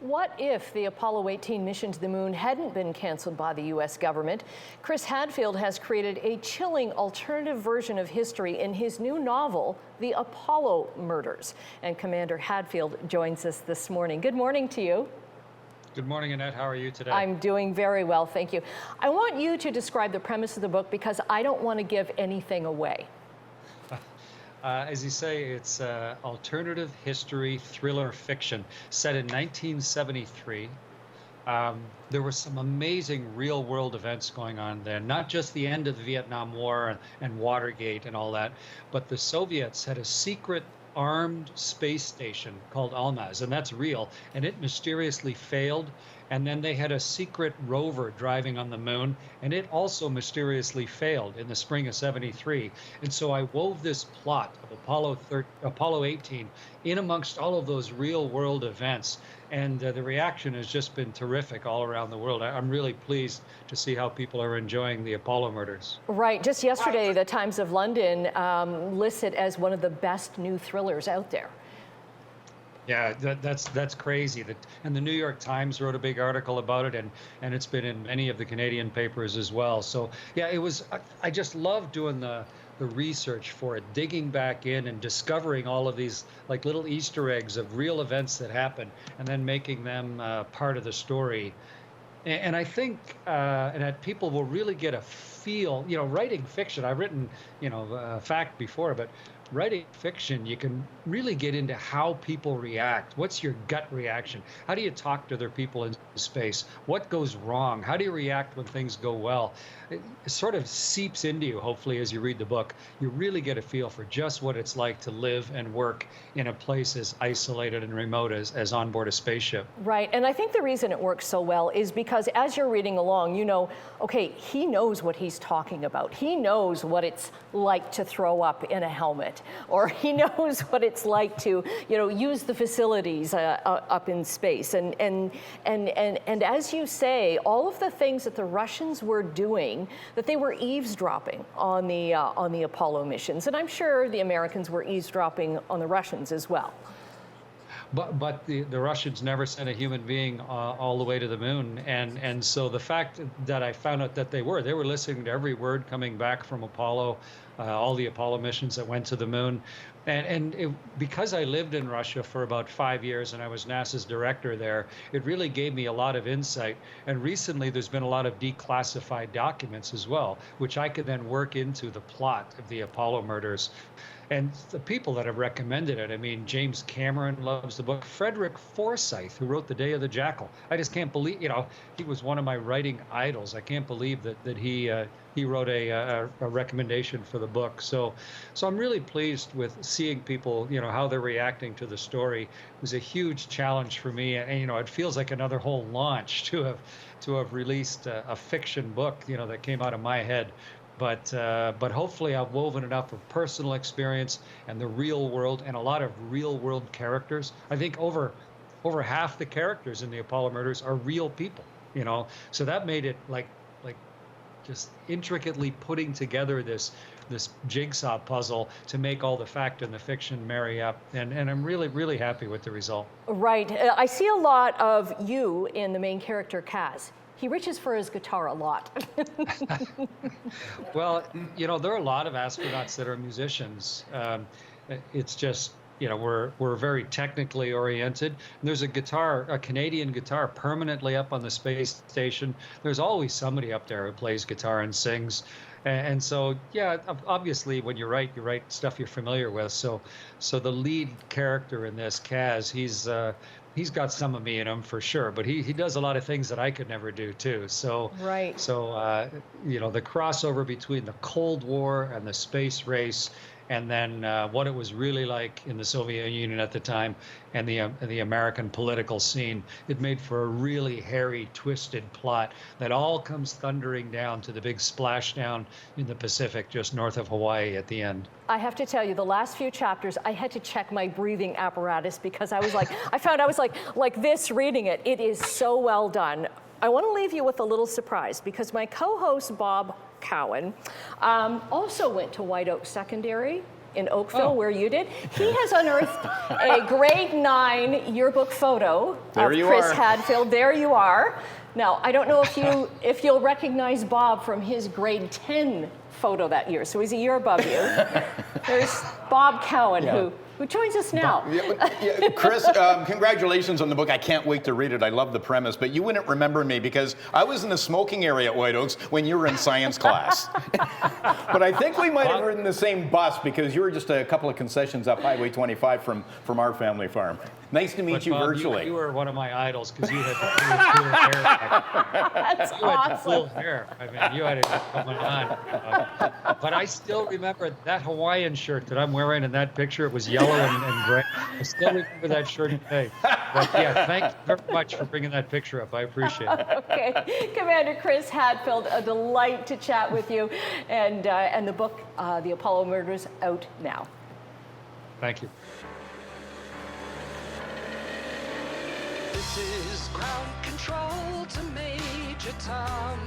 What if the Apollo 18 mission to the moon hadn't been canceled by the U.S. government? Chris Hadfield has created a chilling alternative version of history in his new novel, The Apollo Murders. And Commander Hadfield joins us this morning. Good morning to you. Good morning, Annette. How are you today? I'm doing very well, thank you. I want you to describe the premise of the book because I don't want to give anything away. As you say, it's alternative history thriller fiction set in 1973. There were some amazing real-world events going on then, not just the end of the Vietnam War and Watergate and all that, but the Soviets had a secret armed space station called Almaz, and that's real, and it mysteriously failed. And then they had a secret rover driving on the moon, and it also mysteriously failed in the spring of '73. And so I wove this plot of Apollo 18 in amongst all of those real world events. And the reaction has just been terrific all around the world. I'm really pleased to see how people are enjoying the Apollo murders. Right. Just yesterday, the Times of London lists it as one of the best new thrillers out there. Yeah, that's crazy. And the New York Times wrote a big article about it, and it's been in many of the Canadian papers as well. So yeah, it was. I just love doing the research for it, digging back in and discovering all of these like little Easter eggs of real events that happen, and then making them part of the story. And I think that people will really get a feel. You know, writing fiction. I've written fact before, but writing fiction, you can really get into how people react. What's your gut reaction? How do you talk to other people in space? What goes wrong? How do you react when things go well? It sort of seeps into you, hopefully, as you read the book. You really get a feel for just what it's like to live and work in a place as isolated and remote as on board a spaceship. Right, and I think the reason it works so well is because as you're reading along, you know, okay, he knows what he's talking about. He knows what it's like to throw up in a helmet, or he knows what it's like to, use the facilities up in space. And as you say, all of the things that the Russians were doing, that they were eavesdropping on the Apollo missions, and I'm sure the Americans were eavesdropping on the Russians as well. But the Russians never sent a human being all the way to the moon, and so the fact that I found out that they were listening to every word coming back from Apollo, all the Apollo missions that went to the moon, because I lived in Russia for about 5 years and I was NASA's director there, it really gave me a lot of insight. And recently there's been a lot of declassified documents as well, which I could then work into the plot of the Apollo murders. And the people that have recommended it, I mean, James Cameron loves the book. Frederick Forsyth, who wrote The Day of the Jackal. I just can't believe, he was one of my writing idols. I can't believe that he wrote a recommendation for the book. So I'm really pleased with seeing people, how they're reacting to the story. It was a huge challenge for me, and it feels like another whole launch to have released a fiction book, that came out of my head. But hopefully I've woven enough of personal experience and the real world and a lot of real world characters. I think over half the characters in the Apollo murders are real people, so that made it like just intricately putting together this jigsaw puzzle to make all the fact and the fiction marry up. And I'm really, really happy with the result. Right. I see a lot of you in the main character, Kaz. He reaches for his guitar a lot. Well, there are a lot of astronauts that are musicians. It's just, we're very technically oriented. And there's a Canadian guitar permanently up on the space station. There's always somebody up there who plays guitar and sings. And so, yeah, obviously when you write stuff you're familiar with. So the lead character in this, Kaz, he's got some of me in him for sure, but he does a lot of things that I could never do too. So right. So the crossover between the Cold War and the space race, and then what it was really like in the Soviet Union at the time, and the American political scene, it made for a really hairy, twisted plot that all comes thundering down to the big splashdown in the Pacific just north of Hawaii at the end. I have to tell you, the last few chapters, I had to check my breathing apparatus because I was like, like this reading it. It is so well done. I want to leave you with a little surprise because my co-host, Bob Cowan, also went to White Oak Secondary. in Oakville, where you did. He has unearthed a grade 9 yearbook photo There of you Chris are. Hadfield. There you are. Now, I don't know if you'll recognize Bob from his grade 10 photo that year. So he's a year above you. There's Bob Cowan, who joins us now. Chris, congratulations on the book. I can't wait to read it. I love the premise, but you wouldn't remember me because I was in the smoking area at White Oaks when you were in science class. But I think we might have ridden the same bus because you were just a couple of concessions up Highway 25 from our family farm. Nice to meet you Bob, virtually. You were one of my idols because you had the cool hair. That's You had cool awesome. hair. I mean, you had it going on. But I still remember that Hawaiian shirt that I'm wearing in that picture. It was yellow and gray. I still remember that shirt today. But yeah, thank you very much for bringing that picture up. I appreciate it. Okay, Commander Chris Hadfield, a delight to chat with you. And the book, The Apollo Murders, out now. Thank you. This is ground control to Major Tom.